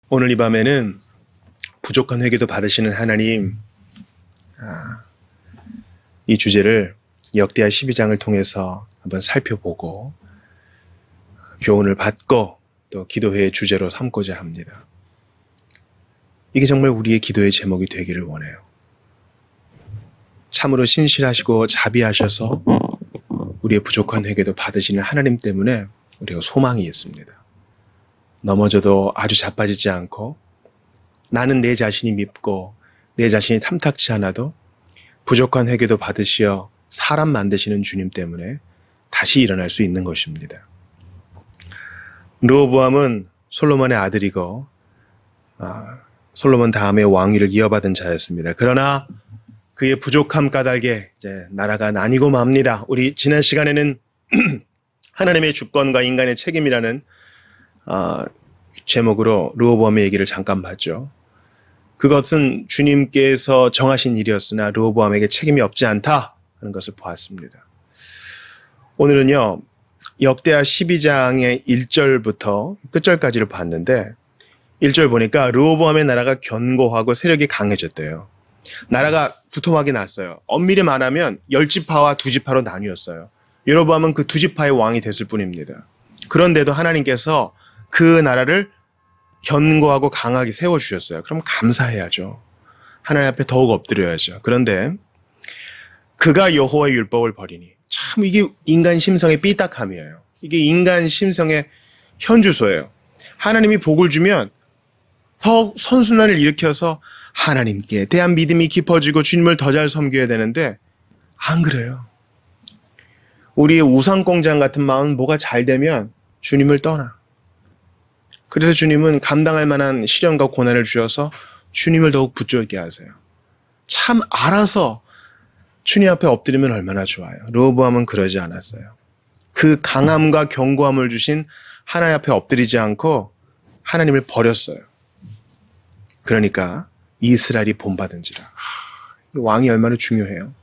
오늘 이 밤에는 부족한 회개도 받으시는 하나님, 이 주제를 역대하 12장을 통해서 한번 살펴보고 교훈을 받고 또 기도회의 주제로 삼고자 합니다. 이게 정말 우리의 기도의 제목이 되기를 원해요. 참으로 신실하시고 자비하셔서 우리의 부족한 회개도 받으시는 하나님 때문에 우리가 소망이 있습니다. 넘어져도 아주 자빠지지 않고 나는 내 자신이 밉고 내 자신이 탐탁치 않아도 부족한 회개도 받으시어 사람 만드시는 주님 때문에 다시 일어날 수 있는 것입니다. 르호보암은 솔로몬의 아들이고 솔로몬 다음에 왕위를 이어받은 자였습니다. 그러나 그의 부족함 까닭에 이제 나라가 나뉘고 맙니다. 우리 지난 시간에는 하나님의 주권과 인간의 책임이라는 제목으로 르호보암의 얘기를 잠깐 봤죠. 그것은 주님께서 정하신 일이었으나 르호보암에게 책임이 없지 않다 하는 것을 보았습니다. 오늘은요, 역대하 12장의 1절부터 끝절까지를 봤는데 1절 보니까 르호보암의 나라가 견고하고 세력이 강해졌대요. 나라가 두툼하게 났어요. 엄밀히 말하면 10지파와 2지파로 나뉘었어요. 여로보암은 그 2지파의 왕이 됐을 뿐입니다. 그런데도 하나님께서 그 나라를 견고하고 강하게 세워주셨어요. 그럼 감사해야죠. 하나님 앞에 더욱 엎드려야죠. 그런데 그가 여호와의 율법을 버리니, 참 이게 인간 심성의 삐딱함이에요. 이게 인간 심성의 현주소예요. 하나님이 복을 주면 더 선순환을 일으켜서 하나님께 대한 믿음이 깊어지고 주님을 더 잘 섬겨야 되는데 안 그래요. 우리의 우상공장 같은 마음은 뭐가 잘 되면 주님을 떠나. 그래서 주님은 감당할 만한 시련과 고난을 주셔서 주님을 더욱 붙잡게 하세요. 참 알아서 주님 앞에 엎드리면 얼마나 좋아요. 르호보암은 그러지 않았어요. 그 강함과 견고함을 주신 하나님 앞에 엎드리지 않고 하나님을 버렸어요. 그러니까 이스라엘이 본받은지라. 왕이 얼마나 중요해요.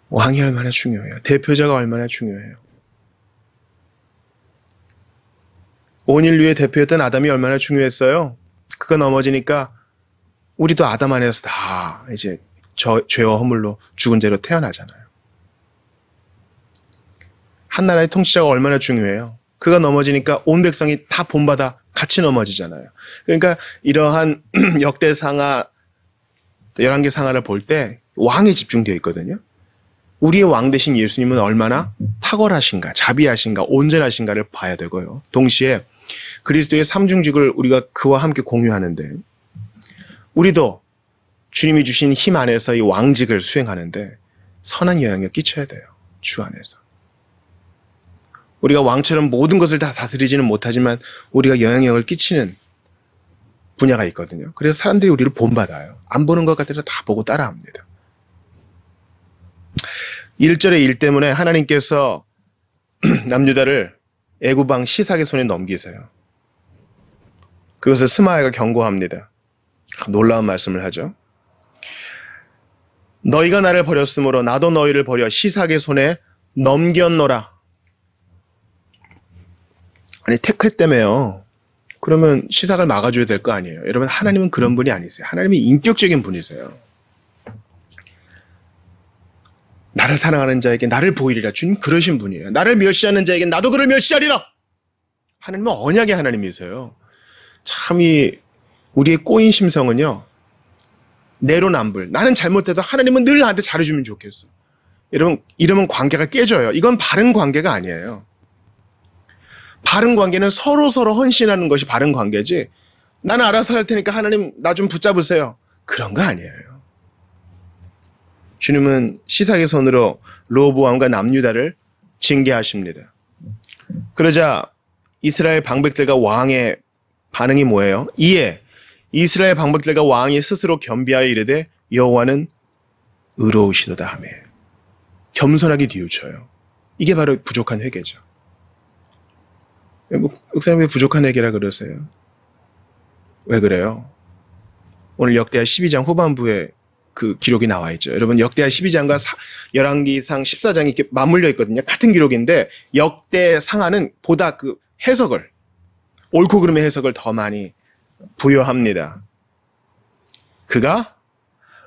왕이 얼마나 중요해요. 대표자가 얼마나 중요해요. 온 인류의 대표였던 아담이 얼마나 중요했어요. 그가 넘어지니까 우리도 아담 안에서 다 이제 죄와 허물로 죽은 죄로 태어나잖아요. 한 나라의 통치자가 얼마나 중요해요. 그가 넘어지니까 온 백성이 다 본받아 같이 넘어지잖아요. 그러니까 이러한 역대상하, 열왕기상하를 볼 때 왕에 집중되어 있거든요. 우리의 왕 대신 예수님은 얼마나 탁월하신가, 자비하신가, 온전하신가를 봐야 되고요. 동시에 그리스도의 삼중직을 우리가 그와 함께 공유하는데 우리도 주님이 주신 힘 안에서 이 왕직을 수행하는데 선한 영향을 끼쳐야 돼요. 주 안에서. 우리가 왕처럼 모든 것을 다 다스리지는 못하지만 우리가 영향력을 끼치는 분야가 있거든요. 그래서 사람들이 우리를 본받아요. 안 보는 것 같아서 다 보고 따라합니다. 1절의 일 때문에 하나님께서 남유다를 애굽 왕 시삭의 손에 넘기세요. 그것을 스마야가 경고합니다. 놀라운 말씀을 하죠. 너희가 나를 버렸으므로 나도 너희를 버려 시삭의 손에 넘겼노라. 아니 택했다며요. 그러면 시삭을 막아줘야 될 거 아니에요. 여러분, 하나님은 그런 분이 아니세요. 하나님이 인격적인 분이세요. 나를 사랑하는 자에게 나를 보이리라. 주님 그러신 분이에요. 나를 멸시하는 자에게 나도 그를 멸시하리라. 하나님은 언약의 하나님이세요. 참 우리의 꼬인 심성은요, 내로남불. 나는 잘못해도 하나님은 늘 나한테 잘해주면 좋겠어. 여러분, 이러면 관계가 깨져요. 이건 바른 관계가 아니에요. 바른 관계는 서로 헌신하는 것이 바른 관계지, 나는 알아서 할 테니까 하나님 나 좀 붙잡으세요, 그런 거 아니에요. 주님은 시삭의 손으로 르호보암과 남유다를 징계하십니다. 그러자 이스라엘 방백들과 왕의 반응이 뭐예요? 이에 이스라엘 방백들과 왕이 스스로 겸비하여 이르되 여호와는 의로우시도다 하며 겸손하게 뉘우쳐요. 이게 바로 부족한 회개죠. 목사님 왜 부족한 회개라 그러세요? 왜 그래요? 오늘 역대하 12장 후반부에 그 기록이 나와 있죠. 여러분, 역대하 12장과 열왕기상 14장이 이렇게 맞물려 있거든요. 같은 기록인데 역대상하는 보다 그 해석을, 옳고 그름의 해석을 더 많이 부여합니다. 그가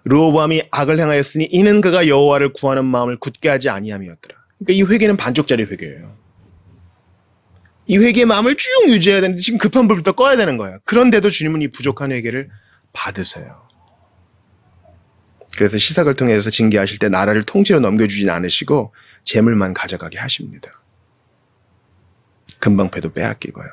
르호보암이 악을 행하였으니 이는 그가 여호와를 구하는 마음을 굳게 하지 아니함이었더라. 그러니까 이 회개는 반쪽짜리 회개예요. 이 회개의 마음을 쭉 유지해야 되는데 지금 급한 불부터 꺼야 되는 거예요. 그런데도 주님은 이 부족한 회개를 받으세요. 그래서 시삭을 통해서 징계하실 때 나라를 통째로 넘겨주진 않으시고 재물만 가져가게 하십니다. 금방패도 빼앗기고요.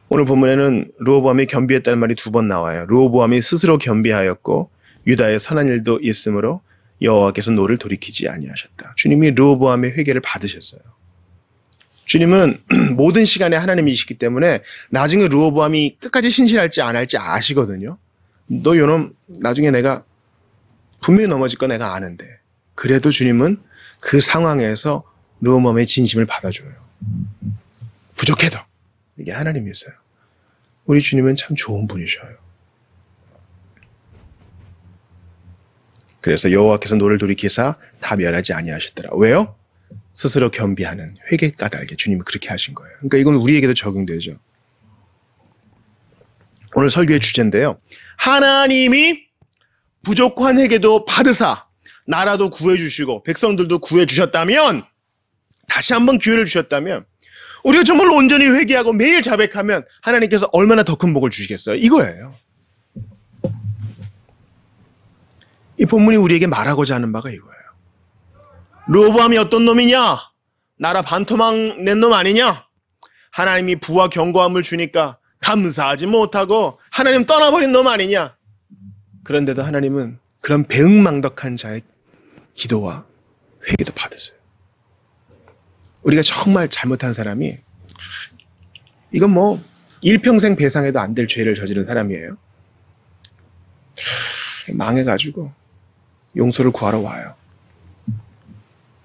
오늘 본문에는 르호보암이 겸비했다는 말이 2번 나와요. 르호보암이 스스로 겸비하였고 유다의 선한 일도 있으므로 여호와께서 노를 돌이키지 아니하셨다. 주님이 르호보암의 회개를 받으셨어요. 주님은 모든 시간에 하나님이시기 때문에 나중에 르호보암이 끝까지 신실할지 안 할지 아시거든요. 너 요놈 나중에 내가 분명히 넘어질 거 내가 아는데 그래도 주님은 그 상황에서 르호보암의 진심을 받아줘요. 부족해도. 이게 하나님이세요. 우리 주님은 참 좋은 분이셔요. 그래서 여호와께서 노를 돌이키사 다 멸하지 아니하셨더라. 왜요? 스스로 겸비하는 회개 까닭에 주님이 그렇게 하신 거예요. 그러니까 이건 우리에게도 적용되죠. 오늘 설교의 주제인데요. 하나님이 부족한 회개도 받으사 나라도 구해주시고 백성들도 구해주셨다면 다시 한번 기회를 주셨다면 우리가 정말 온전히 회개하고 매일 자백하면 하나님께서 얼마나 더 큰 복을 주시겠어요? 이거예요. 이 본문이 우리에게 말하고자 하는 바가 이거예요. 르호보암이 어떤 놈이냐? 나라 반토막 낸 놈 아니냐? 하나님이 부와 견고함을 주니까 감사하지 못하고 하나님 떠나버린 놈 아니냐? 그런데도 하나님은 그런 배은망덕한 자의 기도와 회개도 받으세요. 우리가 정말 잘못한 사람이 이건 뭐 일평생 배상해도 안 될 죄를 저지른 사람이에요. 망해가지고 용서를 구하러 와요.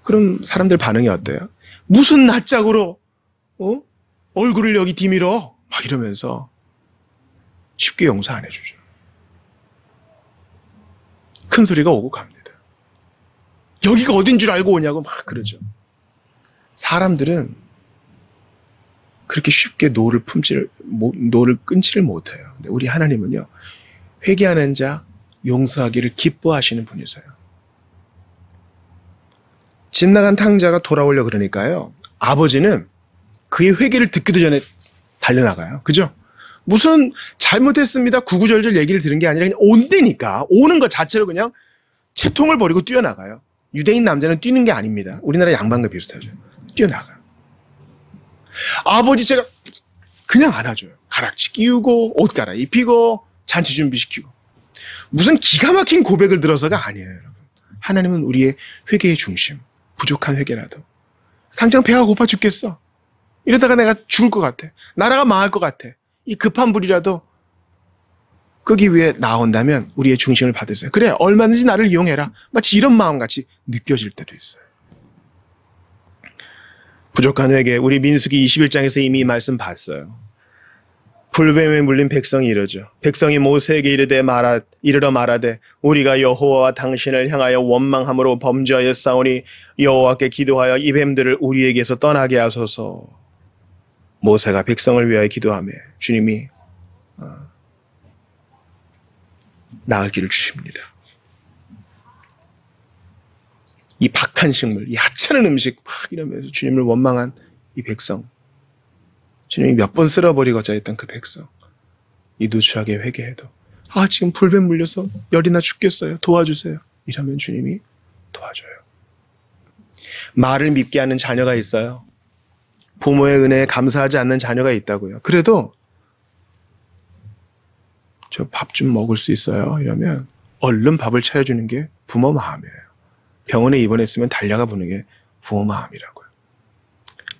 그럼 사람들 반응이 어때요? 무슨 낯짝으로 얼굴을 여기 디밀어? 막 이러면서 쉽게 용서 안 해주죠. 큰 소리가 오고 갑니다. 여기가 어딘 줄 알고 오냐고 막 그러죠. 사람들은 그렇게 쉽게 노를 끊지를 못해요. 근데 우리 하나님은요, 회개하는 자 용서하기를 기뻐하시는 분이세요. 집 나간 탕자가 돌아오려 그러니까요, 아버지는 그의 회개를 듣기도 전에 달려나가요. 그죠? 무슨 잘못했습니다 구구절절 얘기를 들은 게 아니라 그냥 온다니까 오는 것 자체로 그냥 채통을 버리고 뛰어나가요. 유대인 남자는 뛰는 게 아닙니다. 우리나라 양반과 비슷하죠. 뛰어나가. 아버지 제가 그냥 안아줘요. 가락지 끼우고 옷 갈아입히고 잔치 준비시키고. 무슨 기가 막힌 고백을 들어서가 아니에요, 여러분. 하나님은 우리의 회개의 중심, 부족한 회개라도. 당장 배가 고파 죽겠어. 이러다가 내가 죽을 것 같아. 나라가 망할 것 같아. 이 급한 불이라도 끄기 위해 나온다면 우리의 중심을 받으세요. 그래, 얼마든지 나를 이용해라. 마치 이런 마음같이 느껴질 때도 있어요. 부족한 회개, 우리 민수기 21장에서 이미 이 말씀 봤어요. 불뱀에 물린 백성이 이러죠. 백성이 모세에게 이르러 말하되 우리가 여호와와 당신을 향하여 원망함으로 범죄하였사오니 여호와께 기도하여 이 뱀들을 우리에게서 떠나게 하소서. 모세가 백성을 위하여 기도하며 주님이 나을 길을 주십니다. 이 박한 식물, 이 하찮은 음식 막 이러면서 주님을 원망한 이 백성, 주님이 몇 번 쓸어버리고자 했던 그 백성, 이 누추하게 회개해도 지금 불뱀 물려서 열이 나 죽겠어요. 도와주세요. 이러면 주님이 도와줘요. 말을 밉게 하는 자녀가 있어요. 부모의 은혜에 감사하지 않는 자녀가 있다고요. 그래도 저 밥 좀 먹을 수 있어요? 이러면 얼른 밥을 차려주는 게 부모 마음이에요. 병원에 입원했으면 달려가 보는 게 부모 마음이라고요.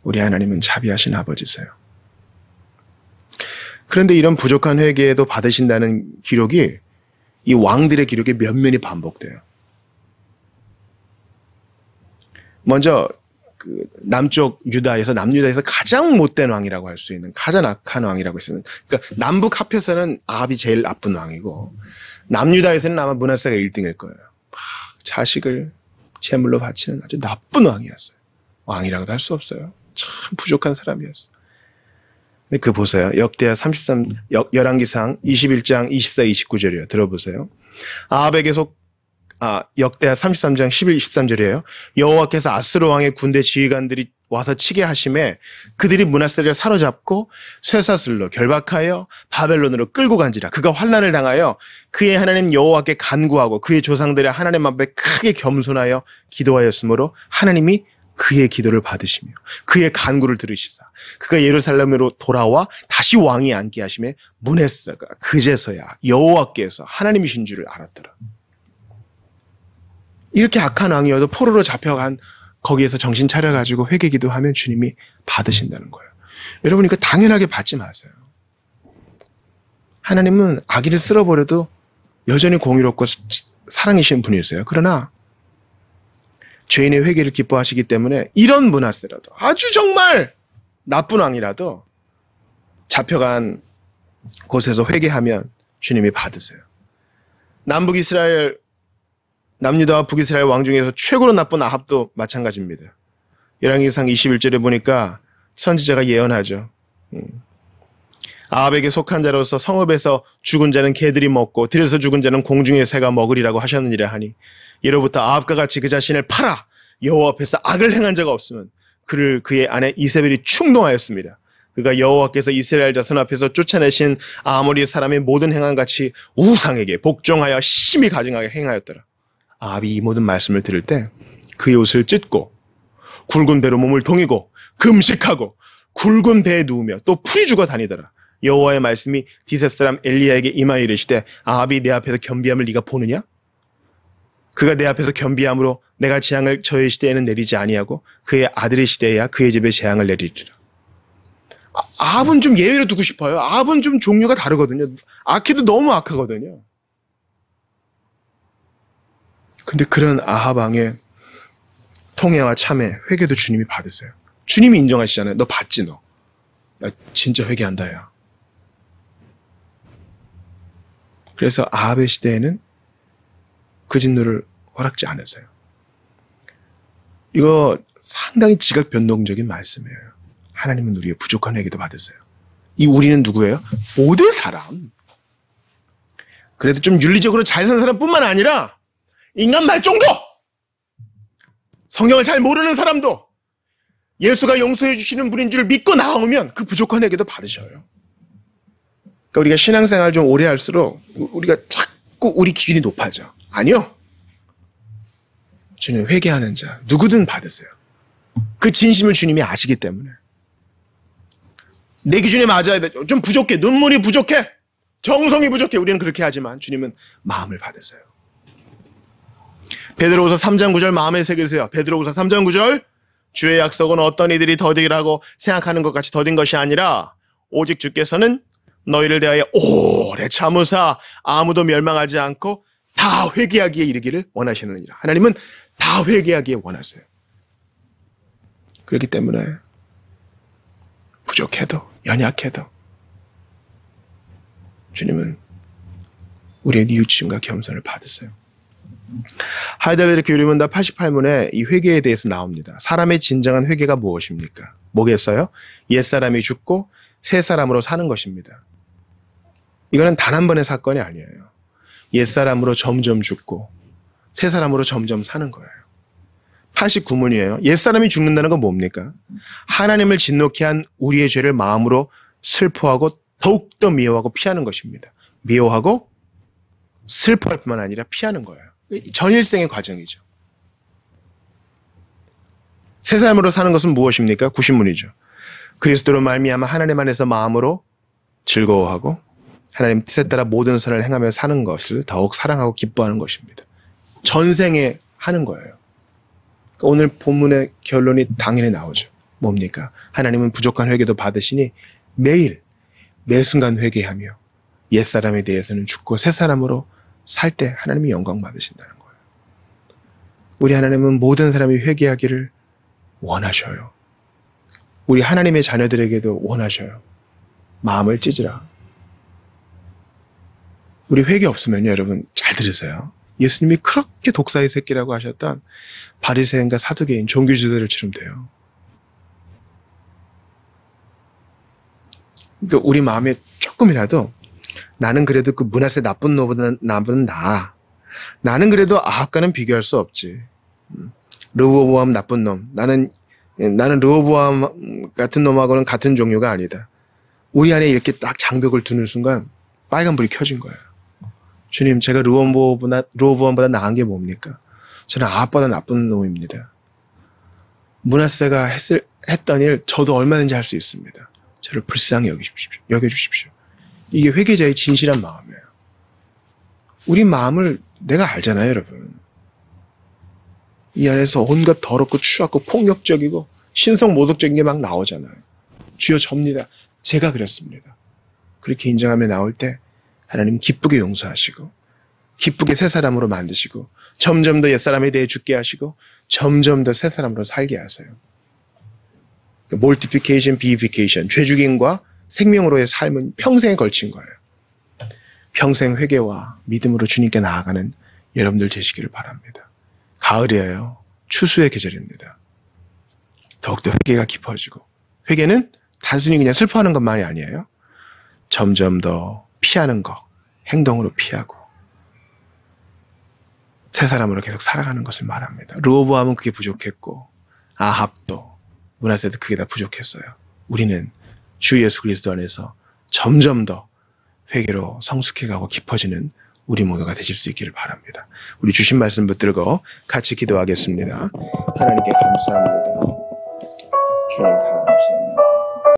우리 하나님은 자비하신 아버지세요. 그런데 이런 부족한 회개에도 받으신다는 기록이 이 왕들의 기록에 면면이 반복돼요. 먼저 그 남유다에서 가장 못된 왕이라고 할 수 있는 가장 악한 왕이라고 했어요. 그러니까 남북 합해서는 아합이 제일 나쁜 왕이고 남유다에서는 아마 므낫세가 1등일 거예요. 자식을 제물로 바치는 아주 나쁜 왕이었어요. 왕이라고도 할 수 없어요. 참 부족한 사람이었어. 근데 그 보세요. 역대하 13, 열왕기상 21장 24, 29절이에요. 들어보세요. 역대하 33장 11, 13절이에요. 여호와께서 아수르 왕의 군대 지휘관들이 와서 치게 하심에 그들이 므낫세를 사로잡고 쇠사슬로 결박하여 바벨론으로 끌고 간지라. 그가 환난을 당하여 그의 하나님 여호와께 간구하고 그의 조상들의 하나님 앞에 크게 겸손하여 기도하였으므로 하나님이 그의 기도를 받으시며 그의 간구를 들으시사 그가 예루살렘으로 돌아와 다시 왕이 앉게 하심에 므낫세가 그제서야 여호와께서 하나님이신 줄을 알았더라. 이렇게 악한 왕이어도 포로로 잡혀간 거기에서 정신 차려가지고 회개기도하면 주님이 받으신다는 거예요. 여러분 이거 당연하게 받지 마세요. 하나님은 악인을 쓸어버려도 여전히 공의롭고 사랑이신 분이세요. 그러나 죄인의 회개를 기뻐하시기 때문에 이런 므낫세라도 아주 정말 나쁜 왕이라도 잡혀간 곳에서 회개하면 주님이 받으세요. 남유다와 북이스라엘 왕 중에서 최고로 나쁜 아합도 마찬가지입니다. 열왕기상 21절에 보니까 선지자가 예언하죠. 아합에게 속한 자로서 성읍에서 죽은 자는 개들이 먹고 들에서 죽은 자는 공중의 새가 먹으리라고 하셨느니라 하니 이로부터 아합과 같이 그 자신을 팔아 여호와 앞에서 악을 행한 자가 없으면 그의 아내 이세벨이 충동하였습니다. 그가 여호와께서 이스라엘 자손 앞에서 쫓아내신 아모리 사람의 모든 행함같이 우상에게 복종하여 심히 가증하게 행하였더라. 아합이 이 모든 말씀을 들을 때 그의 옷을 찢고 굵은 배로 몸을 동이고 금식하고 굵은 배에 누우며 또 풀이 죽어 다니더라. 여호와의 말씀이 디셉 사람 엘리야에게 임하여 이르시되 아합이 내 앞에서 겸비함을 네가 보느냐? 그가 내 앞에서 겸비함으로 내가 재앙을 저의 시대에는 내리지 아니하고 그의 아들의 시대에야 그의 집에 재앙을 내리리라. 아합은 좀 예외로 두고 싶어요. 아합은 좀 종류가 다르거든요. 악해도 너무 악하거든요. 근데 그런 아합 왕의 통회와 참회, 회개도 주님이 받으세요. 주님이 인정하시잖아요. 너 받지 너. 야, 진짜 회개한다 야. 그래서 아합의 시대에는 그 진노를 허락지 않으세요. 이거 상당히 지각 변동적인 말씀이에요. 하나님은 우리의 부족한 회개도 받으세요. 이 우리는 누구예요? 모든 사람. 그래도 좀 윤리적으로 잘 사는 사람뿐만 아니라 인간 말종도, 성경을 잘 모르는 사람도 예수가 용서해 주시는 분인 줄 믿고 나오면 그 부족한 회개도 받으셔요. 그러니까 우리가 신앙생활 좀 오래 할수록 우리가 자꾸 우리 기준이 높아져. 아니요. 주님 회개하는 자 누구든 받으세요. 그 진심을 주님이 아시기 때문에. 내 기준에 맞아야 돼. 좀 부족해. 눈물이 부족해. 정성이 부족해. 우리는 그렇게 하지만 주님은 마음을 받으세요. 베드로후서 3장 9절 마음에 새기세요. 베드로후서 3장 9절 주의 약속은 어떤 이들이 더디라고 생각하는 것 같이 더딘 것이 아니라 오직 주께서는 너희를 대하여 오래 참으사 아무도 멸망하지 않고 다 회개하기에 이르기를 원하시느니라. 하나님은 다 회개하기에 원하세요. 그렇기 때문에 부족해도 연약해도 주님은 우리의 뉘우침과 겸손을 받으세요. 하이델베르크 교리문답 88문에 이 회개에 대해서 나옵니다. 사람의 진정한 회개가 무엇입니까? 뭐겠어요? 옛사람이 죽고 새 사람으로 사는 것입니다. 이거는 단 한 번의 사건이 아니에요. 옛사람으로 점점 죽고 새 사람으로 점점 사는 거예요. 89문이에요. 옛사람이 죽는다는 건 뭡니까? 하나님을 진노케 한 우리의 죄를 마음으로 슬퍼하고 더욱더 미워하고 피하는 것입니다. 미워하고 슬퍼할 뿐만 아니라 피하는 거예요. 전일생의 과정이죠. 새 사람으로 사는 것은 무엇입니까? 90문이죠. 그리스도로 말미암아 하나님 안에서 마음으로 즐거워하고 하나님 뜻에 따라 모든 선을 행하며 사는 것을 더욱 사랑하고 기뻐하는 것입니다. 전생에 하는 거예요. 오늘 본문의 결론이 당연히 나오죠. 뭡니까? 하나님은 부족한 회개도 받으시니 매일 매 순간 회개하며 옛사람에 대해서는 죽고 새 사람으로 살 때 하나님이 영광 받으신다는 거예요. 우리 하나님은 모든 사람이 회개하기를 원하셔요. 우리 하나님의 자녀들에게도 원하셔요. 마음을 찢으라. 우리 회개 없으면요, 여러분 잘 들으세요. 예수님이 그렇게 독사의 새끼라고 하셨던 바리새인과 사두개인 종교지도자들처럼 돼요. 그러니까 우리 마음에 조금이라도 나는 그래도 그 문하세 나쁜 놈보다 나보다 나아. 나는 그래도 아합과는 비교할 수 없지. 르호보암 나쁜 놈. 나는 르호보암 같은 놈하고는 같은 종류가 아니다. 우리 안에 이렇게 딱 장벽을 두는 순간 빨간불이 켜진 거예요. 주님, 제가 르호보암보다 나은 게 뭡니까? 저는 아합보다 나쁜 놈입니다. 문하세가 했던 일 저도 얼마든지 할 수 있습니다. 저를 불쌍히 여겨주십시오. 이게 회개자의 진실한 마음이에요. 우리 마음을 내가 알잖아요, 여러분. 이 안에서 온갖 더럽고 추악고 폭력적이고 신성모독적인 게 막 나오잖아요. 주여 접니다. 제가 그랬습니다. 그렇게 인정하며 나올 때 하나님 기쁘게 용서하시고 기쁘게 새 사람으로 만드시고 점점 더 옛사람에 대해 죽게 하시고 점점 더 새 사람으로 살게 하세요. 몰티피케이션, 비이피케이션, 죄 죽임과 생명으로의 삶은 평생에 걸친 거예요. 평생 회개와 믿음으로 주님께 나아가는 여러분들 되시기를 바랍니다. 가을이에요. 추수의 계절입니다. 더욱더 회개가 깊어지고 회개는 단순히 그냥 슬퍼하는 것만이 아니에요. 점점 더 피하는 것, 행동으로 피하고 새 사람으로 계속 살아가는 것을 말합니다. 르호보암은 그게 부족했고 아합도 문하세도 그게 다 부족했어요. 우리는 주 예수 그리스도 안에서 점점 더 회개로 성숙해가고 깊어지는 우리 모두가 되실 수 있기를 바랍니다. 우리 주신 말씀 붙들고 같이 기도하겠습니다. 하나님께 감사합니다. 주님 감사합니다.